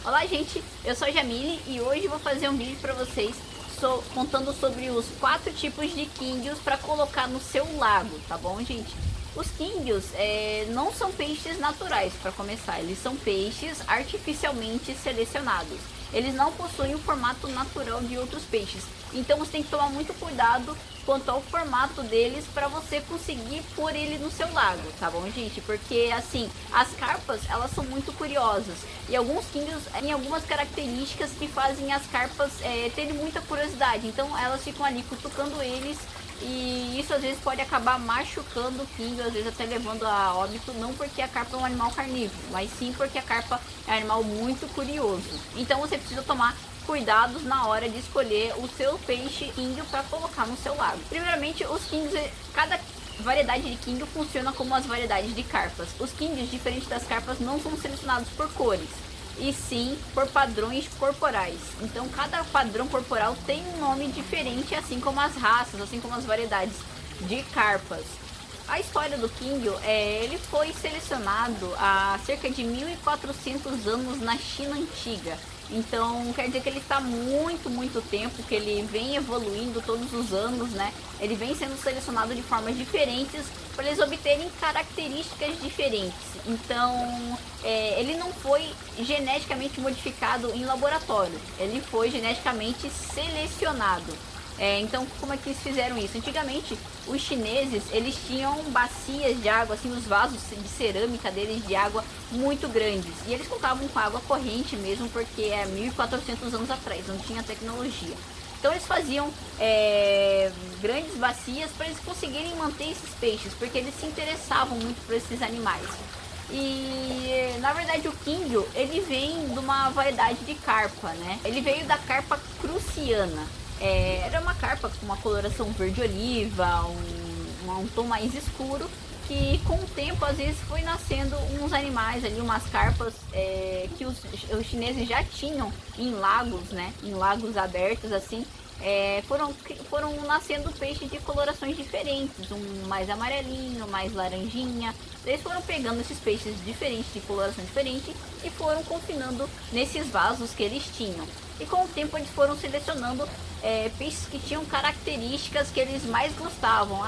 Olá gente, eu sou a Jamile e hoje vou fazer um vídeo para vocês contando sobre os 4 tipos de quinguios para colocar no seu lago, tá bom gente? Os quinguios não são peixes naturais para começar, eles são peixes artificialmente selecionados. Eles não possuem o formato natural de outros peixes, então você tem que tomar muito cuidado quanto ao formato deles para você conseguir pôr ele no seu lago, tá bom gente? Porque assim, as carpas elas são muito curiosas e alguns quinguios têm algumas características que fazem as carpas terem muita curiosidade, então elas ficam ali cutucando eles. E isso às vezes pode acabar machucando o quinguio, às vezes até levando a óbito, não porque a carpa é um animal carnívoro, mas sim porque a carpa é um animal muito curioso. Então você precisa tomar cuidados na hora de escolher o seu peixe quinguio para colocar no seu lago. Primeiramente, os quinguios, cada variedade de quinguio funciona como as variedades de carpas. Os quinguios, diferente das carpas, não são selecionados por cores, e sim por padrões corporais. Então cada padrão corporal tem um nome diferente, assim como as raças, assim como as variedades de carpas. A história do quinguio ele foi selecionado há cerca de 1400 anos na China antiga. Então quer dizer que ele está muito tempo, que ele vem evoluindo todos os anos, né? Ele vem sendo selecionado de formas diferentes para eles obterem características diferentes. Então ele não foi geneticamente modificado em laboratório, ele foi geneticamente selecionado. Então como é que eles fizeram isso? Antigamente os chineses eles tinham bacias de água, assim, os vasos de cerâmica deles de água muito grandes, e eles contavam com água corrente mesmo, porque é 1400 anos atrás, não tinha tecnologia. Então eles faziam grandes bacias para eles conseguirem manter esses peixes, porque eles se interessavam muito por esses animais. E na verdade o quinguio ele vem de uma variedade de carpa, né? Ele veio da carpa cruciana. Era uma carpa com uma coloração verde-oliva, um tom mais escuro, que com o tempo às vezes foi nascendo uns animais ali, umas carpas que os chineses já tinham em lagos, né? Em lagos abertos assim. Foram nascendo peixes de colorações diferentes, um mais amarelinho, mais laranjinha. Eles foram pegando esses peixes diferentes, de coloração diferente, e foram confinando nesses vasos que eles tinham. E com o tempo eles foram selecionando peixes que tinham características que eles mais gostavam.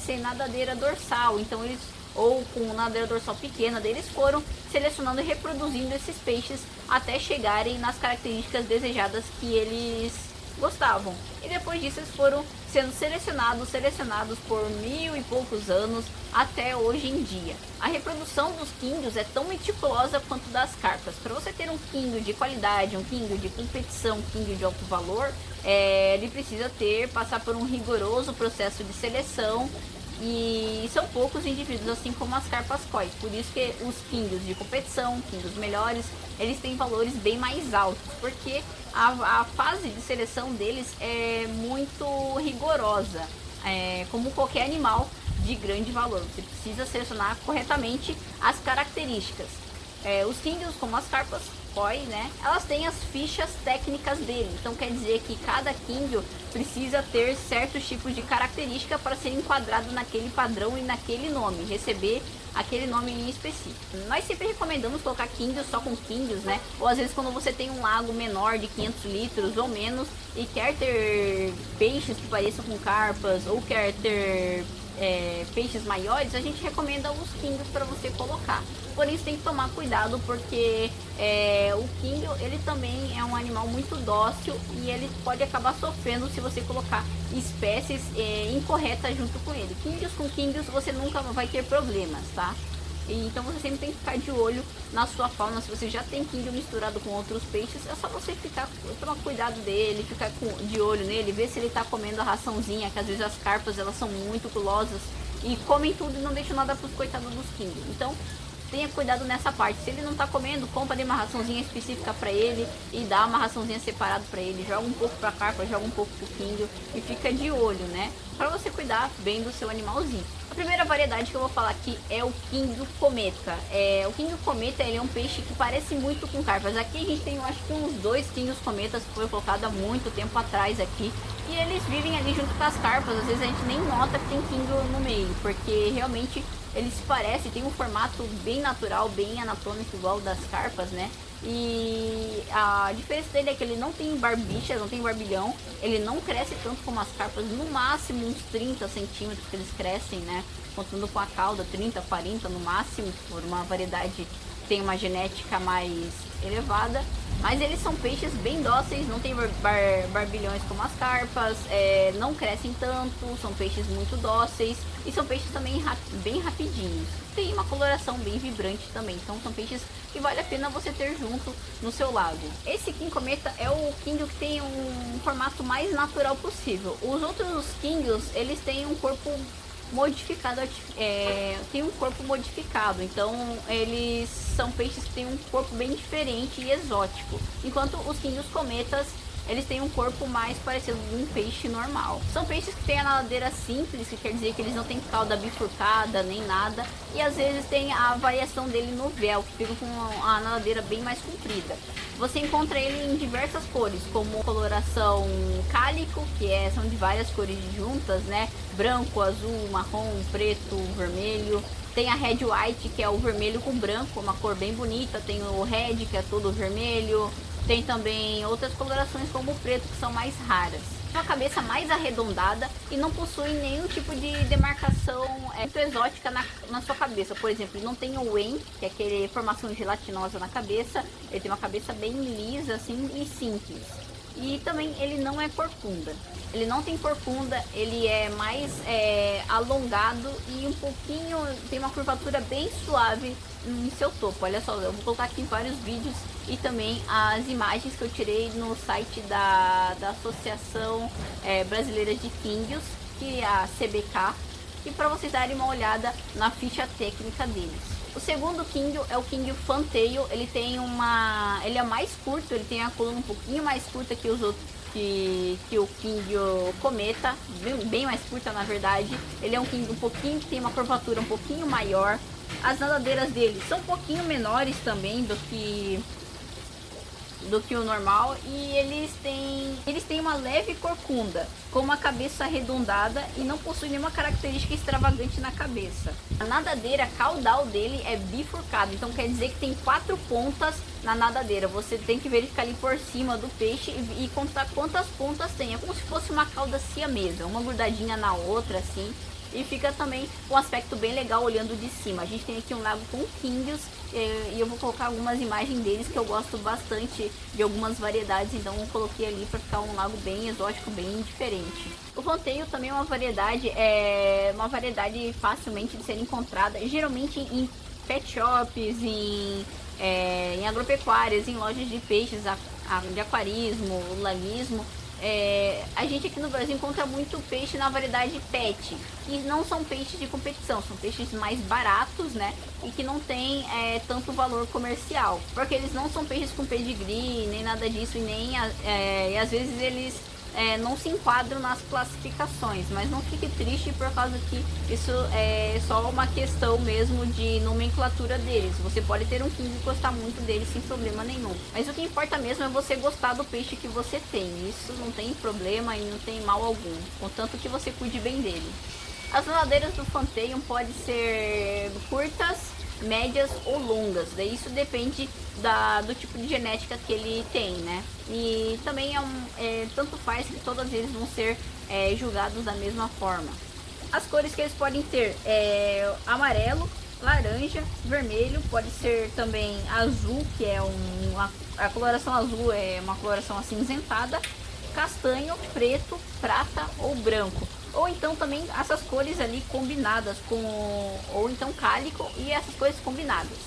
Sem nadadeira dorsal, então eles, ou com nadadeira dorsal pequena, eles foram selecionando e reproduzindo esses peixes até chegarem nas características desejadas que eles gostavam. E depois disso eles foram sendo selecionados por 1000 e poucos anos até hoje em dia. A reprodução dos quinguios é tão meticulosa quanto das carpas. Para você ter um quinguio de qualidade, um quinguio de competição, um quinguio de alto valor, ele precisa passar por um rigoroso processo de seleção. E são poucos indivíduos, assim como as carpas koi. Por isso que os quinguios de competição, quinguios melhores, eles têm valores bem mais altos, porque a fase de seleção deles é muito rigorosa, como qualquer animal de grande valor. Você precisa selecionar corretamente as características. Os quinguios, como as carpas koi, né, elas têm as fichas técnicas dele. Então quer dizer que cada quinguio precisa ter certos tipos de característica para ser enquadrado naquele padrão e naquele nome, receber aquele nome em específico. Nós sempre recomendamos colocar quinguios só com quinguios, né? Ou às vezes quando você tem um lago menor de 500 litros ou menos e quer ter peixes que pareçam com carpas, ou quer ter peixes maiores, a gente recomenda os quinguios para você colocar. Porém você tem que tomar cuidado, porque o quinguio ele também é um animal muito dócil e ele pode acabar sofrendo se você colocar espécies incorretas junto com ele. Quinguios com quinguios você nunca vai ter problemas, tá? Então você sempre tem que ficar de olho na sua fauna. Se você já tem quinguio misturado com outros peixes, é só você tomar cuidado dele, ficar de olho nele, ver se ele está comendo a raçãozinha, que às vezes as carpas elas são muito gulosas e comem tudo e não deixam nada para os coitados dos quinguios. Então tenha cuidado nessa parte. Se ele não tá comendo, compra uma raçãozinha específica para ele e dá uma raçãozinha separada para ele. Joga um pouco para carpa, joga um pouco pro quinguio e fica de olho, né? Para você cuidar bem do seu animalzinho. A primeira variedade que eu vou falar aqui é o quinguio cometa. O quinguio cometa ele é um peixe que parece muito com carpas. Aqui a gente tem, eu acho que uns 2 quinguios cometas que foi colocado há muito tempo atrás aqui. E eles vivem ali junto com as carpas. Às vezes a gente nem nota que tem quinguio no meio, porque realmente eles se parecem, tem um formato bem natural, bem anatômico igual das carpas, né? E A diferença dele é que ele não tem barbichas, não tem barbilhão, ele não cresce tanto como as carpas, no máximo uns 30 centímetros que eles crescem, né? Contando com a cauda, 30, 40 no máximo, por uma variedade que tem uma genética mais elevada. Mas eles são peixes bem dóceis, não tem barbilhões como as carpas, não crescem tanto, são peixes muito dóceis e são peixes também bem rapidinhos. Tem uma coloração bem vibrante também, então são peixes que vale a pena você ter junto no seu lago. Esse King Cometa é o King que tem um formato mais natural possível. Os outros Kings, eles têm um corpo modificado, tem um corpo modificado, então eles são peixes que têm um corpo bem diferente e exótico, enquanto os Kings Cometas eles têm um corpo mais parecido com um peixe normal. São peixes que têm a nadadeira simples, que quer dizer que eles não têm cauda bifurcada nem nada, e às vezes tem a variação dele no véu, que fica com a nadadeira bem mais comprida. Você encontra ele em diversas cores, como coloração cálico, que são de várias cores juntas, né? Branco, azul, marrom, preto, vermelho. Tem a Red White, que é o vermelho com branco, uma cor bem bonita. Tem o Red, que é todo vermelho. Tem também outras colorações como o preto, que são mais raras. Tem uma cabeça mais arredondada e não possui nenhum tipo de demarcação muito exótica na sua cabeça. Por exemplo, ele não tem o wen, que é aquele formação gelatinosa na cabeça. Ele tem uma cabeça bem lisa assim e simples. E também ele não é corcunda. Ele não tem corcunda, ele é mais alongado e um pouquinho, tem uma curvatura bem suave em seu topo. Olha só, eu vou colocar aqui vários vídeos e também as imagens que eu tirei no site da Associação Brasileira de Kingios, que é a CBK, e para vocês darem uma olhada na ficha técnica deles. O segundo King é o King Fantail. Ele é mais curto, ele tem a coluna um pouquinho mais curta que os outros, que o King Cometa, bem mais curta na verdade. Ele é um King que tem uma curvatura um pouquinho maior. As nadadeiras dele são um pouquinho menores também do que o normal, e eles têm uma leve corcunda com uma cabeça arredondada e não possui nenhuma característica extravagante na cabeça. A nadadeira caudal dele é bifurcada, então quer dizer que tem 4 pontas na nadadeira. Você tem que verificar ali por cima do peixe e contar quantas pontas tem. É como se fosse uma cauda siamesa, uma grudadinha na outra assim. E fica também um aspecto bem legal olhando de cima. A gente tem aqui um lago com Kingios e eu vou colocar algumas imagens deles que eu gosto bastante de algumas variedades, então eu coloquei ali para ficar um lago bem exótico, bem diferente. O Fantail também é uma variedade facilmente de ser encontrada, geralmente em pet shops, em agropecuárias, em lojas de peixes, de aquarismo, laguismo. A gente aqui no Brasil encontra muito peixe na variedade pet, e não são peixes de competição, são peixes mais baratos, né, e que não tem tanto valor comercial, porque eles não são peixes com pedigree, nem nada disso, e às vezes eles não se enquadram nas classificações, mas não fique triste por causa que isso é só uma questão mesmo de nomenclatura deles. Você pode ter um King e gostar muito dele sem problema nenhum, mas o que importa mesmo é você gostar do peixe que você tem. Isso não tem problema e não tem mal algum, contanto que você cuide bem dele. As nadadeiras do Fantail podem ser curtas, médias ou longas, daí isso depende do tipo de genética que ele tem, né? E também tanto faz que todas eles vão ser julgados da mesma forma. As cores que eles podem ter amarelo, laranja, vermelho, pode ser também azul, que é a coloração azul é uma coloração acinzentada, castanho, preto, prata ou branco. Ou então também essas cores ali combinadas ou então cálico e essas cores combinadas.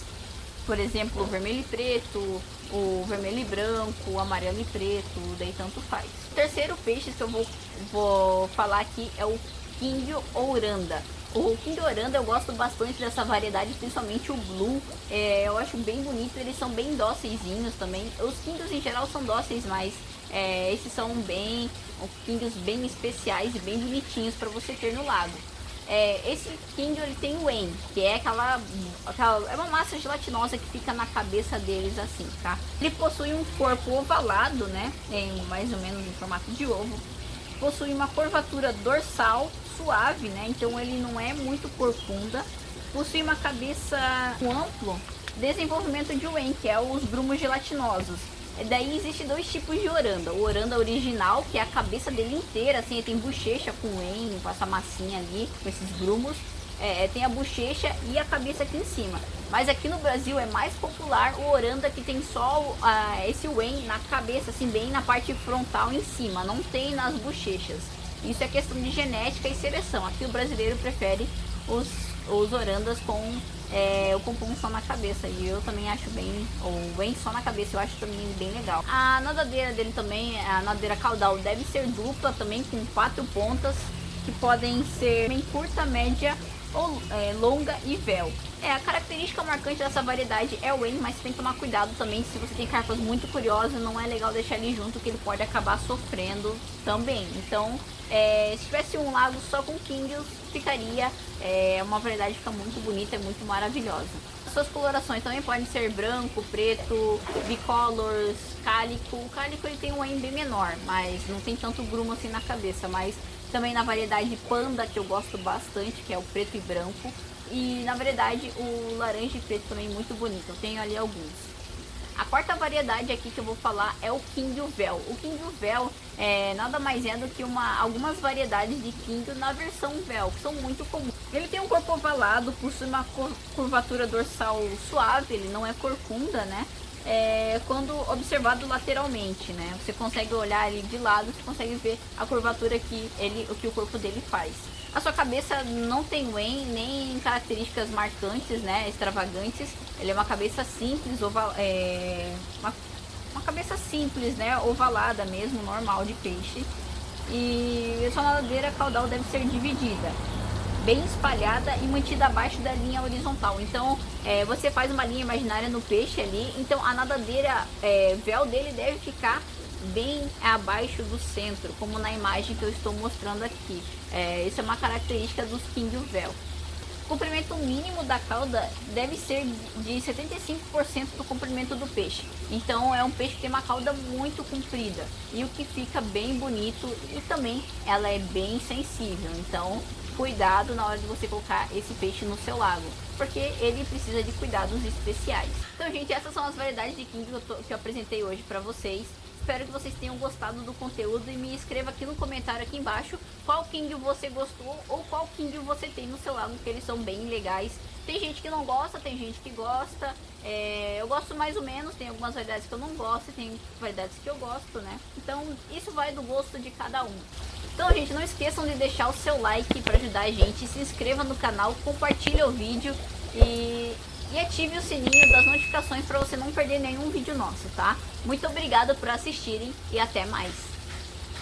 Por exemplo, o vermelho e preto, o vermelho e branco, o amarelo e preto, daí tanto faz. O terceiro peixe que eu vou falar aqui é o King Oranda. O King Oranda eu gosto bastante dessa variedade, principalmente o Blue. Eu acho bem bonito, eles são bem dóceizinhos também. Os Kings em geral são dóceis, mas esses são Kings bem especiais e bem bonitinhos para você ter no lago. Esse King ele tem o Wen, que é é uma massa gelatinosa que fica na cabeça deles assim, tá? Ele possui um corpo ovalado, né? Mais ou menos em formato de ovo. Possui uma curvatura dorsal suave, né? Então ele não é muito corcunda. Possui uma cabeça com amplo desenvolvimento de Wen, que é os grumos gelatinosos. Daí existe dois tipos de oranda. O oranda original, que é a cabeça dele inteira, assim, tem bochecha com en, com essa massinha ali, com esses grumos. Tem a bochecha e a cabeça aqui em cima. Mas aqui no Brasil é mais popular o oranda que tem só esse wen na cabeça, assim, bem na parte frontal em cima, não tem nas bochechas. Isso é questão de genética e seleção. Aqui o brasileiro prefere os orandas com o pompom só na cabeça. E eu também acho bem, o wen só na cabeça, eu acho também bem legal. A nadadeira dele também, a nadadeira caudal, deve ser dupla também, com 4 pontas, que podem ser bem curta, média ou longa e véu. A característica marcante dessa variedade é o wen, mas tem que tomar cuidado também. Se você tem carpas muito curiosas, não é legal deixar ele junto, que ele pode acabar sofrendo também. Então, se tivesse um lago só com kingios, ficaria uma variedade que fica muito bonita, é muito maravilhosa. Suas colorações também podem ser branco, preto, bicolors, cálico. O cálico ele tem um wen bem menor, mas não tem tanto grumo assim na cabeça, mas também na variedade panda, que eu gosto bastante, que é o preto e branco. E na variedade o laranja e preto também muito bonito, eu tenho ali alguns. A quarta variedade aqui que eu vou falar é o Kingio Véu. O Kingio Véu nada mais é do que algumas variedades de Kingio na versão véu, que são muito comuns. Ele tem um corpo ovalado, possui uma curvatura dorsal suave, ele não é corcunda, né? Quando observado lateralmente, né? Você consegue olhar ali de lado, você consegue ver a curvatura que o corpo dele faz. A sua cabeça não tem wen, nem características marcantes, né? Extravagantes. Ele é uma cabeça simples, uma cabeça simples, né? Ovalada mesmo, normal de peixe. E a sua nadadeira caudal deve ser dividida, bem espalhada e mantida abaixo da linha horizontal. Então você faz uma linha imaginária no peixe ali, então a nadadeira véu dele deve ficar bem abaixo do centro, como na imagem que eu estou mostrando aqui. Isso é uma característica dos Kingio Véu. O comprimento mínimo da cauda deve ser de 75% do comprimento do peixe. Então é um peixe que tem uma cauda muito comprida, e o que fica bem bonito, e também ela é bem sensível. Então cuidado na hora de você colocar esse peixe no seu lago, porque ele precisa de cuidados especiais. Então, gente, essas são as variedades de Kingio que eu apresentei hoje para vocês. Espero que vocês tenham gostado do conteúdo e me escreva aqui no comentário aqui embaixo qual Kingio você gostou ou qual Kingio você tem no seu lago, que eles são bem legais. Tem gente que não gosta, tem gente que gosta. Eu gosto mais ou menos, tem algumas variedades que eu não gosto e tem variedades que eu gosto, né? Então isso vai do gosto de cada um. Então, gente, não esqueçam de deixar o seu like para ajudar a gente, se inscreva no canal, compartilhe o vídeo e ative o sininho das notificações para você não perder nenhum vídeo nosso, tá? Muito obrigada por assistirem e até mais!